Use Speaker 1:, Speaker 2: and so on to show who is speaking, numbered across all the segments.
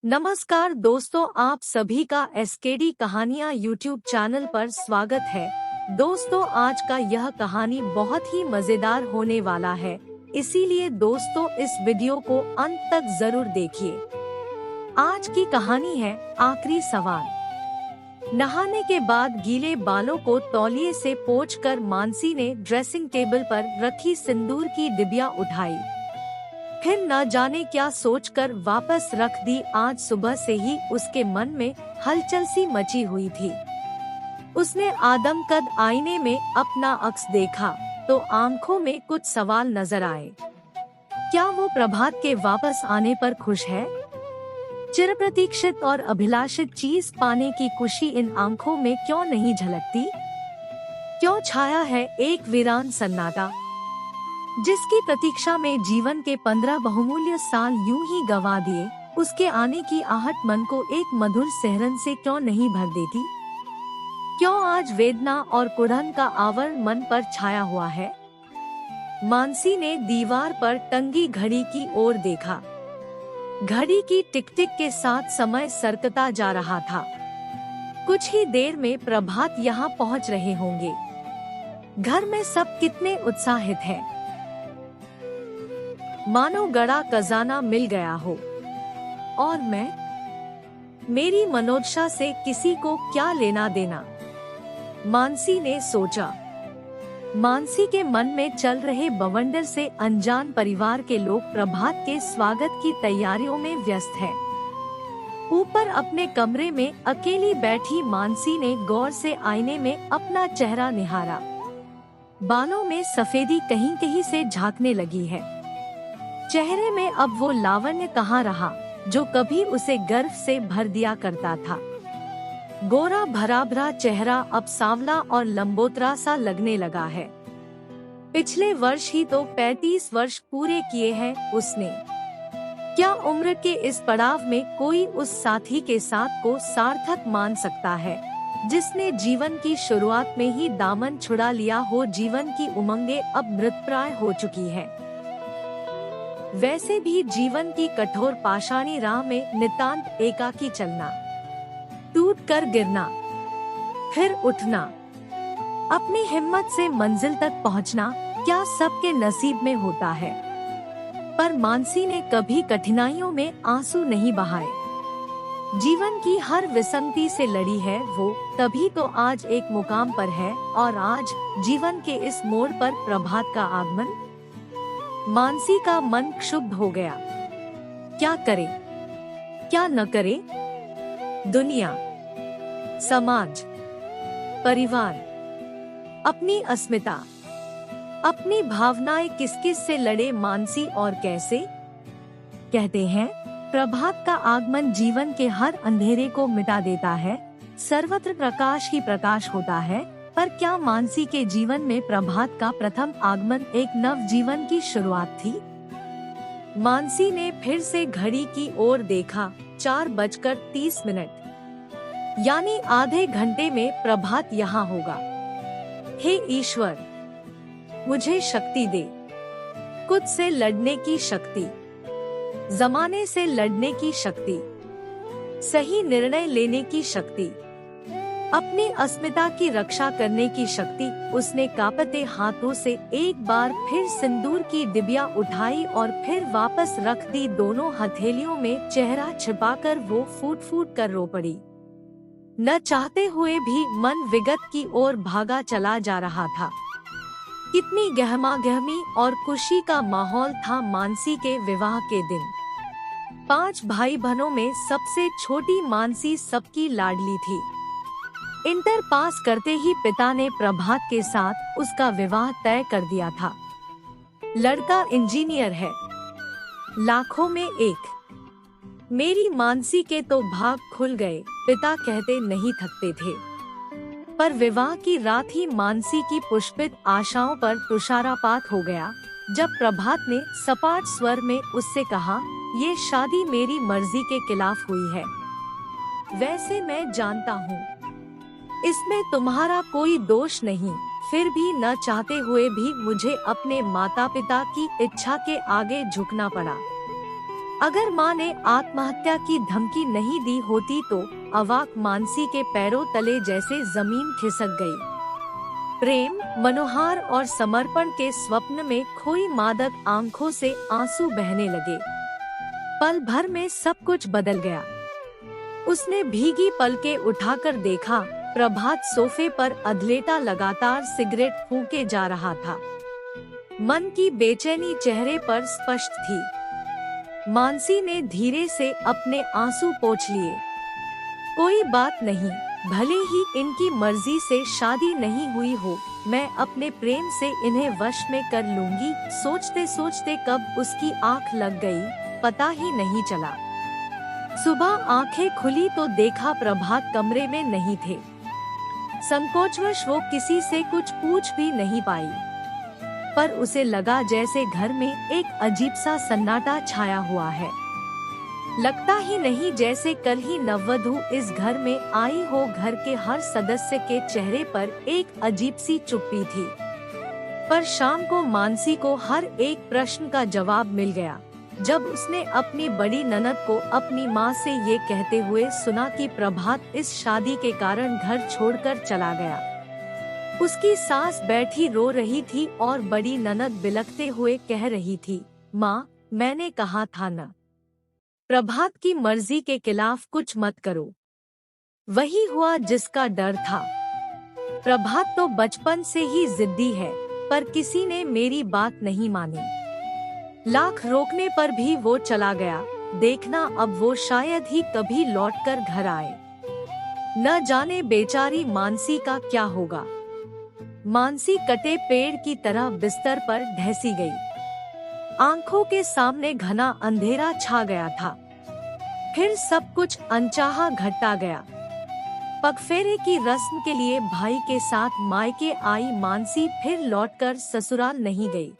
Speaker 1: नमस्कार दोस्तों, आप सभी का एसकेडी कहानियाँ यूट्यूब चैनल पर स्वागत है। दोस्तों, आज का यह कहानी बहुत ही मजेदार होने वाला है, इसीलिए दोस्तों इस वीडियो को अंत तक जरूर देखिए। आज की कहानी है आखिरी सवाल। नहाने के बाद गीले बालों को तौलिए से पोंछकर मानसी ने ड्रेसिंग टेबल पर रखी सिंदूर की डिबिया उठाई। फिर न जाने क्या सोचकर वापस रख दी। आज सुबह से ही उसके मन में हलचल सी मची हुई थी। उसने आदमकद आईने में अपना अक्स देखा तो आंखों में कुछ सवाल नजर आए। क्या वो प्रभात के वापस आने पर खुश है? चिरप्रतीक्षित और अभिलाषित चीज पाने की खुशी इन आंखों में क्यों नहीं झलकती? क्यों छाया है एक वीरान सन्नाटा, जिसकी प्रतीक्षा में जीवन के 15 बहुमूल्य साल यूं ही गवा दिए? उसके आने की आहट मन को एक मधुर सिहरन से क्यों नहीं भर देती? क्यों आज वेदना और कुढ़न का आवरण मन पर छाया हुआ है? मानसी ने दीवार पर टंगी घड़ी की ओर देखा। घड़ी की टिक टिक के साथ समय सरकता जा रहा था। कुछ ही देर में प्रभात यहाँ पहुँच रहे होंगे। घर में सब कितने उत्साहित हैं। मानो गड़ा खजाना मिल गया हो। और मेरी मनोदशा से किसी को क्या लेना देना? मानसी ने सोचा। मानसी के मन में चल रहे बवंडर से अनजान परिवार के लोग प्रभात के स्वागत की तैयारियों में व्यस्त हैं। ऊपर अपने कमरे में अकेली बैठी मानसी ने गौर से आईने में अपना चेहरा निहारा। बालों में सफेदी कहीं कहीं से झांकने लगी है। चेहरे में अब वो लावण्य कहाँ रहा जो कभी उसे गर्व से भर दिया करता था। गोरा भराभरा चेहरा अब सांवला और लंबोतरा सा लगने लगा है। पिछले वर्ष ही तो 35 वर्ष पूरे किए हैं उसने। क्या उम्र के इस पड़ाव में कोई उस साथी के साथ को सार्थक मान सकता है जिसने जीवन की शुरुआत में ही दामन छुड़ा लिया हो? जीवन की उमंगें अब मृतप्राय हो चुकी है। वैसे भी जीवन की कठोर पाषाणी राह में नितांत एकाकी चलना, टूट कर गिरना, फिर उठना, अपनी हिम्मत से मंजिल तक पहुंचना, क्या सबके नसीब में होता है? पर मानसी ने कभी कठिनाइयों में आंसू नहीं बहाए। जीवन की हर विसंगति से लड़ी है वो, तभी तो आज एक मुकाम पर है। और आज जीवन के इस मोड़ पर प्रभात का आगमन। मानसी का मन क्षुब्ध हो गया। क्या करे, क्या न करे? दुनिया, समाज, परिवार, अपनी अस्मिता, अपनी भावनाएं किस किस से लड़े मानसी और कैसे? कहते हैं प्रभात का आगमन जीवन के हर अंधेरे को मिटा देता है, सर्वत्र प्रकाश ही प्रकाश होता है। पर क्या मानसी के जीवन में प्रभात का प्रथम आगमन एक नव जीवन की शुरुआत थी? मानसी ने फिर से घड़ी की ओर देखा। 4:30, यानी आधे घंटे में प्रभात यहाँ होगा। हे ईश्वर, मुझे शक्ति दे, खुद से लड़ने की शक्ति, जमाने से लड़ने की शक्ति, सही निर्णय लेने की शक्ति, अपनी अस्मिता की रक्षा करने की शक्ति। उसने कांपते हाथों से एक बार फिर सिंदूर की डिबिया उठाई और फिर वापस रख दी। दोनों हथेलियों में चेहरा छिपाकर वो फूट फूट कर रो पड़ी। न चाहते हुए भी मन विगत की ओर भागा चला जा रहा था। कितनी गहमागहमी और खुशी का माहौल था मानसी के विवाह के दिन। 5 भाई बहनों में सबसे छोटी मानसी सबकी लाडली थी। इंटर पास करते ही पिता ने प्रभात के साथ उसका विवाह तय कर दिया था। लड़का इंजीनियर है, लाखों में एक। मेरी मानसी के तो भाग खुल गए, पिता कहते नहीं थकते थे। पर विवाह की रात ही मानसी की पुष्पित आशाओं पर तुषारपात हो गया जब प्रभात ने सपाट स्वर में उससे कहा, ये शादी मेरी मर्जी के खिलाफ हुई है। वैसे मैं जानता हूँ इसमें तुम्हारा कोई दोष नहीं, फिर भी न चाहते हुए भी मुझे अपने माता पिता की इच्छा के आगे झुकना पड़ा। अगर माँ ने आत्महत्या की धमकी नहीं दी होती तो अवाक मानसी के पैरों तले जैसे जमीन खिसक गई। प्रेम, मनोहार और समर्पण के स्वप्न में खोई मादक आंखों से आंसू बहने लगे। पल भर में सब कुछ बदल गया। उसने भीगी पलकें उठाकर देखा, प्रभात सोफे पर अधलेटा लगातार सिगरेट फूंके जा रहा था। मन की बेचैनी चेहरे पर स्पष्ट थी। मानसी ने धीरे से अपने आंसू पोंछ लिए। कोई बात नहीं, भले ही इनकी मर्जी से शादी नहीं हुई हो, मैं अपने प्रेम से इन्हें वश में कर लूंगी। सोचते सोचते कब उसकी आंख लग गई, पता ही नहीं चला। सुबह आंखें खुली तो देखा प्रभात कमरे में नहीं थे। संकोचवश वो किसी से कुछ पूछ भी नहीं पाई, पर उसे लगा जैसे घर में एक अजीब सा सन्नाटा छाया हुआ है। लगता ही नहीं जैसे कल ही नववधू इस घर में आई हो। घर के हर सदस्य के चेहरे पर एक अजीब सी चुप्पी थी, पर शाम को मानसी को हर एक प्रश्न का जवाब मिल गया। जब उसने अपनी बड़ी ननद को अपनी माँ से ये कहते हुए सुना कि प्रभात इस शादी के कारण घर छोड़कर चला गया, उसकी सास बैठी रो रही थी और बड़ी ननद बिलखते हुए कह रही थी, माँ, मैंने कहा था न, प्रभात की मर्जी के खिलाफ कुछ मत करो। वही हुआ जिसका डर था। प्रभात तो बचपन से ही जिद्दी है, पर किसी ने मेरी बात नहीं मानी। लाख रोकने पर भी वो चला गया। देखना अब वो शायद ही कभी लौटकर घर आए। न जाने बेचारी मानसी का क्या होगा। मानसी कटे पेड़ की तरह बिस्तर पर ढहसी गई। आंखों के सामने घना अंधेरा छा गया था। फिर सब कुछ अनचाहा घटता गया। पगफेरे की रस्म के लिए भाई के साथ मायके आई मानसी फिर लौटकर ससुराल नहीं गई।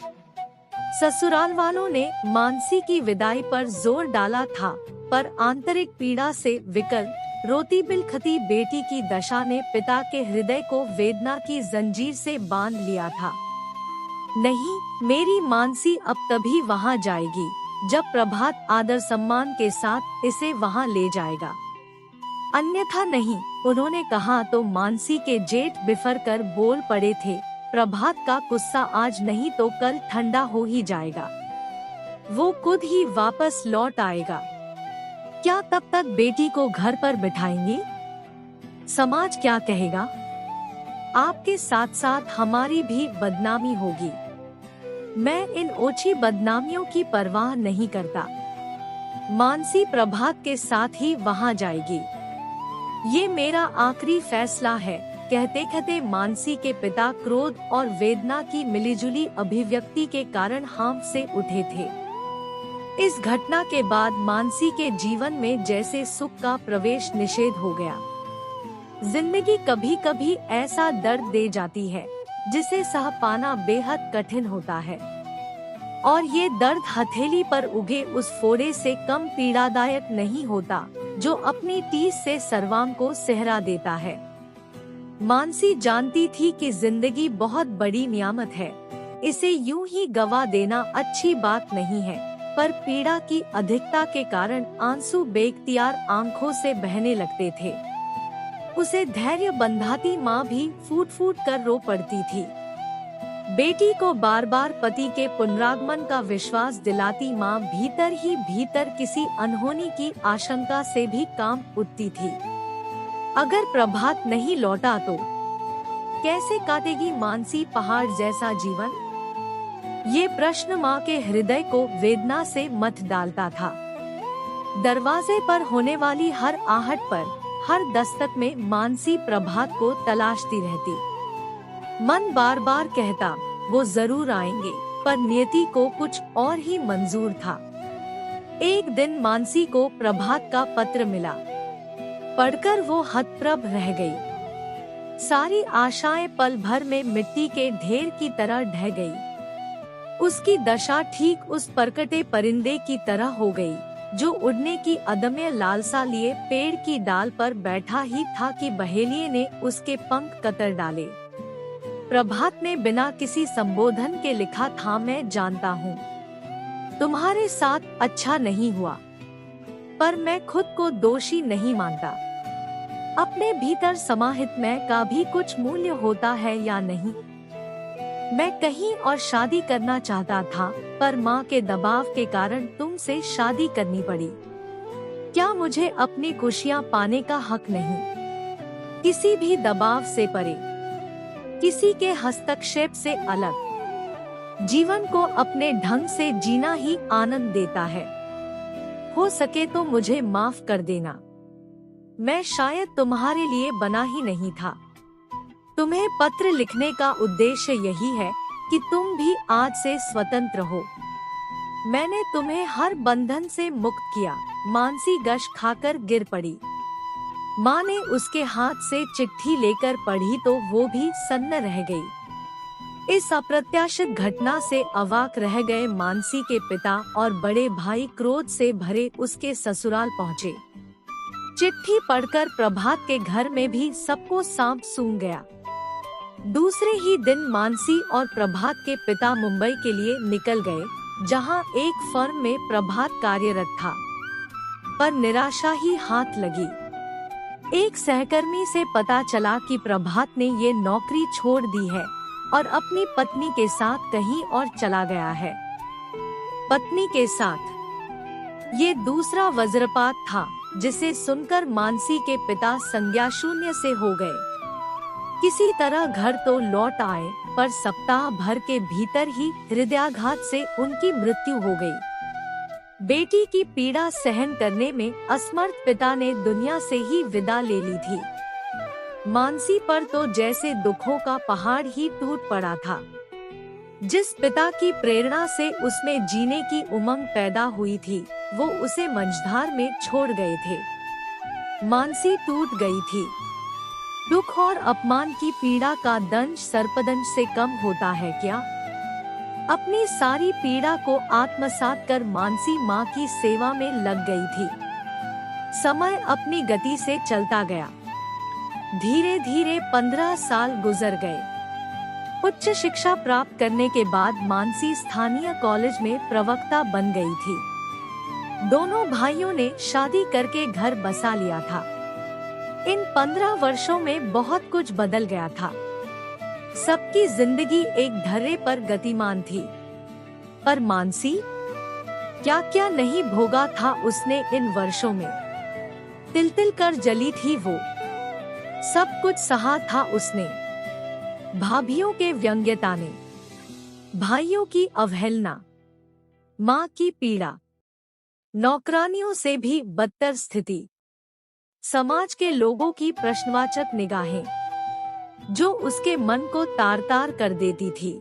Speaker 1: ससुराल वालों ने मानसी की विदाई पर जोर डाला था, पर आंतरिक पीड़ा से विकल रोती बिलखती बेटी की दशा ने पिता के हृदय को वेदना की जंजीर से बांध लिया था। नहीं, मेरी मानसी अब तभी वहां जाएगी जब प्रभात आदर सम्मान के साथ इसे वहां ले जाएगा, अन्यथा नहीं। उन्होंने कहा तो मानसी के जेठ बिफर कर बोल पड़े थे, प्रभात का गुस्सा आज नहीं तो कल ठंडा हो ही जाएगा। वो खुद ही वापस लौट आएगा। क्या तब तक बेटी को घर पर बिठाएंगे? समाज क्या कहेगा? आपके साथ साथ हमारी भी बदनामी होगी। मैं इन ओछी बदनामियों की परवाह नहीं करता। मानसी प्रभात के साथ ही वहां जाएगी। ये मेरा आखिरी फैसला है। कहते कहते मानसी के पिता क्रोध और वेदना की मिलीजुली अभिव्यक्ति के कारण हांफ से उठे थे। इस घटना के बाद मानसी के जीवन में जैसे सुख का प्रवेश निषेध हो गया। जिंदगी कभी कभी ऐसा दर्द दे जाती है जिसे सह पाना बेहद कठिन होता है, और ये दर्द हथेली पर उगे उस फोड़े से कम पीड़ादायक नहीं होता जो अपनी टीस से सर्वांग को सेहरा देता है। मानसी जानती थी कि जिंदगी बहुत बड़ी नियामत है, इसे यूं ही गवा देना अच्छी बात नहीं है, पर पीड़ा की अधिकता के कारण आंसू बेख्तियार आंखों से बहने लगते थे। उसे धैर्य बंधाती माँ भी फूट फूट कर रो पड़ती थी। बेटी को बार बार पति के पुनरागमन का विश्वास दिलाती माँ भीतर ही भीतर किसी अनहोनी की आशंका से भी कांप उठती थी। अगर प्रभात नहीं लौटा तो कैसे काटेगी मानसी पहाड़ जैसा जीवन? ये प्रश्न माँ के हृदय को वेदना से मथ डालता था। दरवाजे पर होने वाली हर आहट पर, हर दस्तक में मानसी प्रभात को तलाशती रहती। मन बार बार कहता वो जरूर आएंगे, पर नियति को कुछ और ही मंजूर था। एक दिन मानसी को प्रभात का पत्र मिला। पढ़कर वो हतप्रभ रह गई। सारी आशाएं पल भर में मिट्टी के ढेर की तरह ढह गई। उसकी दशा ठीक उस परकटे परिंदे की तरह हो गई जो उड़ने की अदम्य लालसा लिए पेड़ की डाल पर बैठा ही था कि बहेलिये ने उसके पंख कतर डाले। प्रभात ने बिना किसी संबोधन के लिखा था, मैं जानता हूँ तुम्हारे साथ अच्छा नहीं हुआ, पर मैं खुद को दोषी नहीं मानता। अपने भीतर समाहित मैं का भी कुछ मूल्य होता है या नहीं। मैं कहीं और शादी करना चाहता था, पर माँ के दबाव के कारण तुमसे शादी करनी पड़ी। क्या मुझे अपनी खुशियाँ पाने का हक नहीं? किसी भी दबाव से परे, किसी के हस्तक्षेप से अलग। जीवन को अपने ढंग से जीना ही आनंद देता है। हो सके तो मुझे माफ कर देना। मैं शायद तुम्हारे लिए बना ही नहीं था। तुम्हें पत्र लिखने का उद्देश्य यही है कि तुम भी आज से स्वतंत्र हो। मैंने तुम्हें हर बंधन से मुक्त किया। मानसी गश खाकर गिर पड़ी। माँ ने उसके हाथ से चिट्ठी लेकर पढ़ी तो वो भी सन्न रह गई। इस अप्रत्याशित घटना से अवाक रह गए मानसी के पिता और बड़े भाई क्रोध से भरे उसके ससुराल पहुँचे। चिट्ठी पढ़कर प्रभात के घर में भी सबको सांप सूंघ गया। दूसरे ही दिन मानसी और प्रभात के पिता मुंबई के लिए निकल गए, जहां एक फर्म में प्रभात कार्यरत था। पर निराशा ही हाथ लगी। एक सहकर्मी से पता चला कि प्रभात ने ये नौकरी छोड़ दी है और अपनी पत्नी के साथ कहीं और चला गया है। पत्नी के साथ ये दूसरा वज्रपात था, जिसे सुनकर मानसी के पिता संज्ञा शून्य से हो गए। किसी तरह घर तो लौट आए, पर सप्ताह भर के भीतर ही हृदयाघात से उनकी मृत्यु हो गई। बेटी की पीड़ा सहन करने में असमर्थ पिता ने दुनिया से ही विदा ले ली थी। मानसी पर तो जैसे दुखों का पहाड़ ही टूट पड़ा था। जिस पिता की प्रेरणा से उसमें जीने की उमंग पैदा हुई थी, वो उसे मंझधार में छोड़ गए थे। मानसी टूट गई थी। दुख और अपमान की पीड़ा का दंश सर्पदंश से कम होता है क्या? अपनी सारी पीड़ा को आत्मसात कर मानसी माँ की सेवा में लग गई थी। समय अपनी गति से चलता गया। धीरे धीरे 15 साल गुजर गए। उच्च शिक्षा प्राप्त करने के बाद मानसी स्थानीय कॉलेज में प्रवक्ता बन गई थी। दोनों भाइयों ने शादी करके घर बसा लिया था। इन 15 वर्षों में बहुत कुछ बदल गया था। सबकी जिंदगी एक ढर्रे पर गतिमान थी, पर मानसी क्या क्या नहीं भोगा था उसने इन वर्षों में। तिल तिल कर जली थी वो। सब कुछ सहा था उसने। भाभियों के व्यंग्यताने, भाइयों की अवहेलना, माँ की पीड़ा, नौकरानियों से भी बदतर स्थिति, समाज के लोगों की प्रश्नवाचक निगाहें, जो उसके मन को तार तार कर देती थी।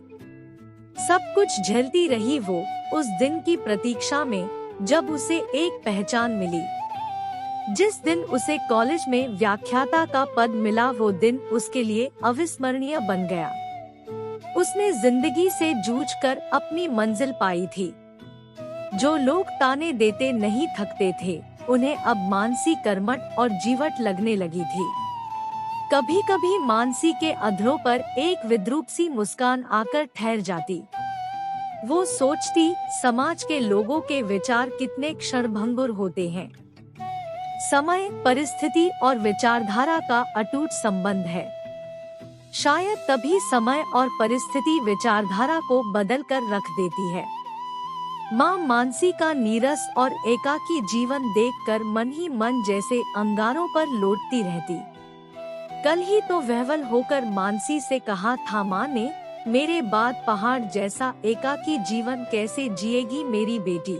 Speaker 1: सब कुछ झेलती रही वो उस दिन की प्रतीक्षा में, जब उसे एक पहचान मिली। जिस दिन उसे कॉलेज में व्याख्याता का पद मिला, वो दिन उसके लिए अविस्मरणीय बन गया। उसने जिंदगी से जूझकर अपनी मंजिल पाई थी। जो लोग ताने देते नहीं थकते थे, उन्हें अब मानसी कर्मठ और जीवट लगने लगी थी। कभी कभी मानसी के अधरों पर एक विद्रूप सी मुस्कान आकर ठहर जाती। वो सोचती, समाज के लोगों के विचार कितने क्षणभंगुर होते हैं। समय, परिस्थिति और विचारधारा का अटूट संबंध है। शायद तभी समय और परिस्थिति विचारधारा को बदल कर रख देती है। माँ मानसी का नीरस और एकाकी जीवन देखकर मन ही मन जैसे अंगारों पर लौटती रहती। कल ही तो वहवल होकर मानसी से कहा था माँ ने, मेरे बाद पहाड़ जैसा एकाकी जीवन कैसे जिएगी मेरी बेटी।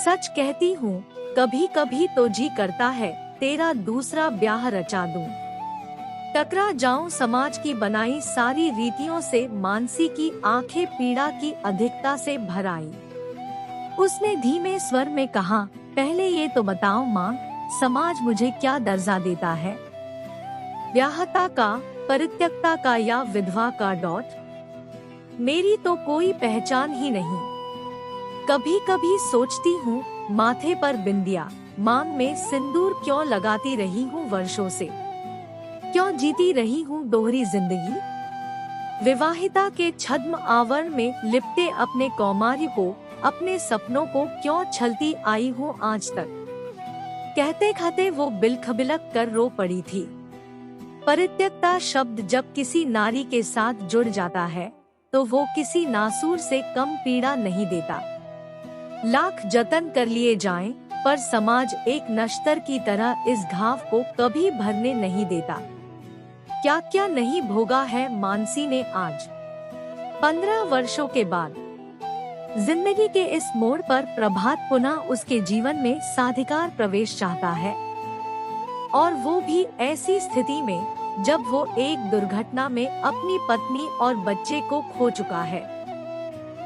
Speaker 1: सच कहती हूँ, कभी कभी तो जी करता है तेरा दूसरा ब्याह रचा दूं। टकरा जाऊं समाज की बनाई सारी रीतियों से। मानसी की आंखें पीड़ा की अधिकता से भर आई। उसने धीमे स्वर में कहा, पहले ये तो बताओ माँ, समाज मुझे क्या दर्जा देता है? व्याहता का, परित्यक्ता का या विधवा का? मेरी तो कोई पहचान ही नहीं। कभी कभी सोचती हूँ, माथे पर बिंदिया, मांग में सिंदूर क्यों लगाती रही हूँ वर्षों से? क्यों जीती रही हूँ दोहरी जिंदगी? विवाहिता के छद्म आवरण में लिपटे अपने कौमार्य को अपने सपनों को क्यों छलती आई हूँ आज तक। कहते कहते वो बिलखबिलक कर रो पड़ी थी। परित्यक्ता शब्द जब किसी नारी के साथ जुड़ जाता है तो वो किसी नासूर से कम पीड़ा नहीं देता। लाख जतन कर लिए जाएं, पर समाज एक नश्तर की तरह इस घाव को कभी भरने नहीं देता। क्या क्या नहीं भोगा है मानसी ने आज। 15 वर्षों के बाद जिंदगी के इस मोड़ पर प्रभात पुनः उसके जीवन में साधिकार प्रवेश चाहता है, और वो भी ऐसी स्थिति में जब वो एक दुर्घटना में अपनी पत्नी और बच्चे को खो चुका है।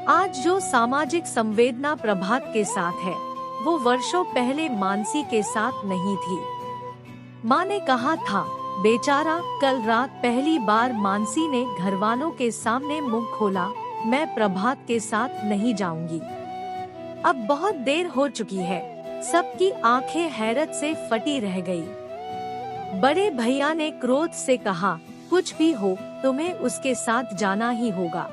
Speaker 1: आज जो सामाजिक संवेदना प्रभात के साथ है वो वर्षों पहले मानसी के साथ नहीं थी। माँ ने कहा था, बेचारा, कल रात पहली बार मानसी ने घरवालों के सामने मुंह खोला, मैं प्रभात के साथ नहीं जाऊंगी। अब बहुत देर हो चुकी है। सबकी आंखें हैरत से फटी रह गई। बड़े भैया ने क्रोध से कहा, कुछ भी हो तुम्हें उसके साथ जाना ही होगा।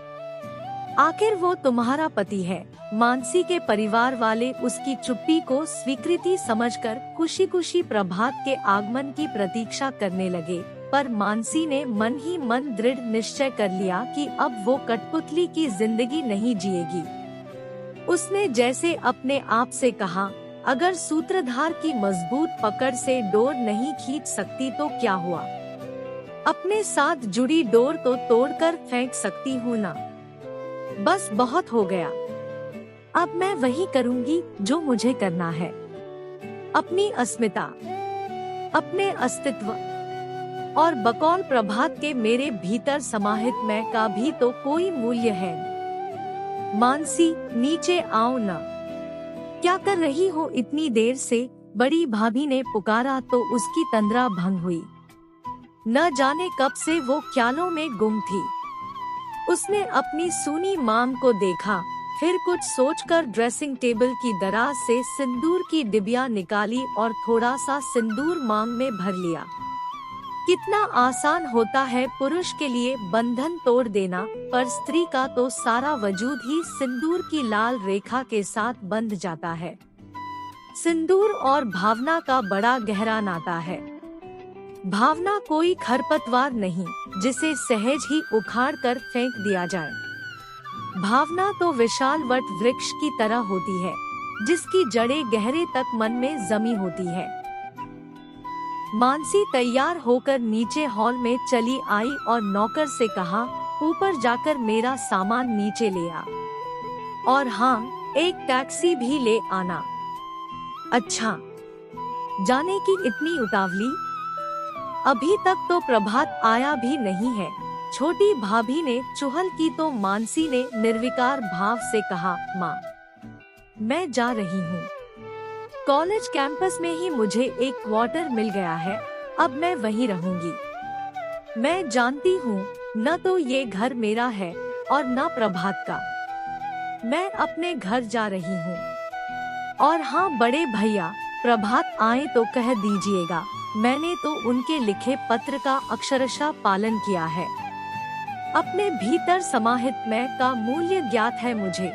Speaker 1: आखिर वो तुम्हारा पति है। मानसी के परिवार वाले उसकी चुप्पी को स्वीकृति समझकर खुशी खुशी प्रभात के आगमन की प्रतीक्षा करने लगे, पर मानसी ने मन ही मन दृढ़ निश्चय कर लिया कि अब वो कठपुतली की जिंदगी नहीं जिएगी। उसने जैसे अपने आप से कहा, अगर सूत्रधार की मजबूत पकड़ से डोर नहीं खींच सकती तो क्या हुआ, अपने साथ जुड़ी डोर तो तोड़कर फेंक सकती हूँ ना। बस बहुत हो गया, अब मैं वही करूंगी जो मुझे करना है। अपनी अस्मिता, अपने अस्तित्व और बकौल प्रभात के मेरे भीतर समाहित मैं का भी तो कोई मूल्य है। मानसी, नीचे आओ ना। क्या कर रही हो इतनी देर से? बड़ी भाभी ने पुकारा तो उसकी तंद्रा भंग हुई। न जाने कब से वो ख्यालों में गुम थी। उसने अपनी सूनी मांग को देखा, फिर कुछ सोचकर ड्रेसिंग टेबल की दराज से सिंदूर की डिबिया निकाली और थोड़ा सा सिंदूर मांग में भर लिया। कितना आसान होता है पुरुष के लिए बंधन तोड़ देना, पर स्त्री का तो सारा वजूद ही सिंदूर की लाल रेखा के साथ बंध जाता है। सिंदूर और भावना का बड़ा गहरा नाता है। भावना कोई खरपतवार नहीं जिसे सहज ही उखाड़ कर फेंक दिया जाए। भावना तो विशाल वट वृक्ष की तरह होती है जिसकी जड़ें गहरे तक मन में जमी होती है। मानसी तैयार होकर नीचे हॉल में चली आई और नौकर से कहा, ऊपर जाकर मेरा सामान नीचे ले आ, और हाँ, एक टैक्सी भी ले आना। अच्छा, जाने की इतनी उतावली? अभी तक तो प्रभात आया भी नहीं है। छोटी भाभी ने चुहल की तो मानसी ने निर्विकार भाव से कहा, माँ, मैं जा रही हूँ। कॉलेज कैंपस में ही मुझे एक क्वार्टर मिल गया है, अब मैं वहीं रहूंगी। मैं जानती हूँ न तो ये घर मेरा है और न प्रभात का। मैं अपने घर जा रही हूँ। और हाँ बड़े भैया, प्रभात आए तो कह दीजिएगा, मैंने तो उनके लिखे पत्र का अक्षरशः पालन किया है। अपने भीतर समाहित मैं का मूल्य ज्ञात है मुझे।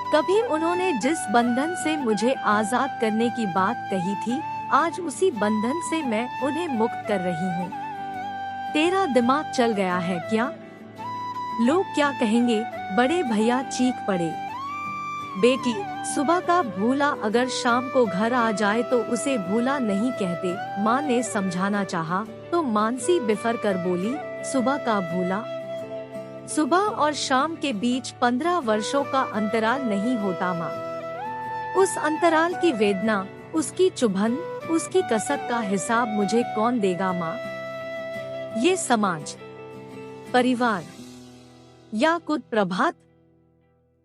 Speaker 1: कभी उन्होंने जिस बंधन से मुझे आजाद करने की बात कही थी, आज उसी बंधन से मैं उन्हें मुक्त कर रही हूँ। तेरा दिमाग चल गया है क्या? लोग क्या कहेंगे? बड़े भैया चीख पड़े। बेटी, सुबह का भूला अगर शाम को घर आ जाए तो उसे भूला नहीं कहते। माँ ने समझाना चाहा तो मानसी बिफर कर बोली, सुबह का भूला? सुबह और शाम के बीच 15 वर्षों का अंतराल नहीं होता माँ। उस अंतराल की वेदना, उसकी चुभन, उसकी कसक का हिसाब मुझे कौन देगा माँ? ये समाज, परिवार या खुद प्रभात?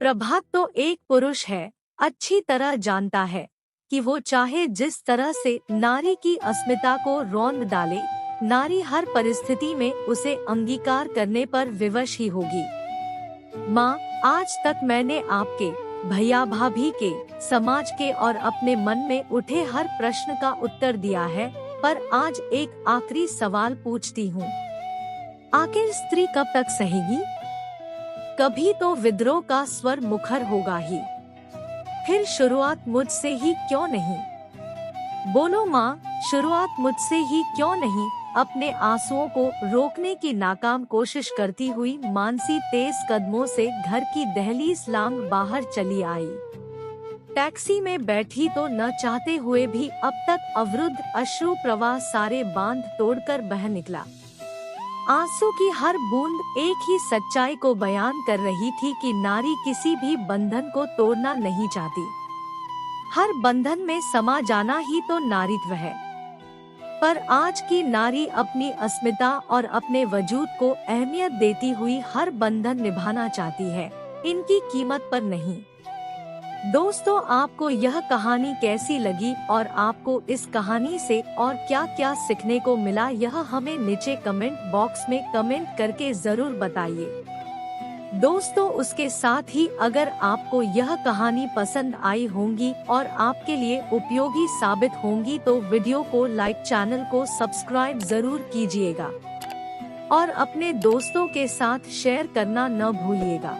Speaker 1: प्रभात तो एक पुरुष है, अच्छी तरह जानता है कि वो चाहे जिस तरह से नारी की अस्मिता को रौंद डाले, नारी हर परिस्थिति में उसे अंगीकार करने पर विवश ही होगी। माँ, आज तक मैंने आपके, भैया भाभी के, समाज के और अपने मन में उठे हर प्रश्न का उत्तर दिया है, पर आज एक आखिरी सवाल पूछती हूँ। आखिर स्त्री कब तक सहेगी? कभी तो विद्रोह का स्वर मुखर होगा ही। फिर शुरुआत मुझसे ही क्यों नहीं? बोलो माँ, शुरुआत मुझसे ही क्यों नहीं? अपने आंसुओं को रोकने की नाकाम कोशिश करती हुई मानसी तेज कदमों से घर की दहलीज लांघ बाहर चली आई। टैक्सी में बैठी तो न चाहते हुए भी अब तक अवरुद्ध अश्रु प्रवाह सारे बांध तोड़कर बह निकला। आंसू की हर बूंद एक ही सच्चाई को बयान कर रही थी कि नारी किसी भी बंधन को तोड़ना नहीं चाहती। हर बंधन में समा जाना ही तो नारीत्व है। पर आज की नारी अपनी अस्मिता और अपने वजूद को अहमियत देती हुई हर बंधन निभाना चाहती है, इनकी कीमत पर नहीं। दोस्तों, आपको यह कहानी कैसी लगी और आपको इस कहानी से और क्या क्या सीखने को मिला, यह हमें नीचे कमेंट बॉक्स में कमेंट करके जरूर बताइए। दोस्तों, उसके साथ ही अगर आपको यह कहानी पसंद आई होंगी और आपके लिए उपयोगी साबित होंगी तो वीडियो को लाइक, चैनल को सब्सक्राइब जरूर कीजिएगा और अपने दोस्तों के साथ शेयर करना न भूलिएगा।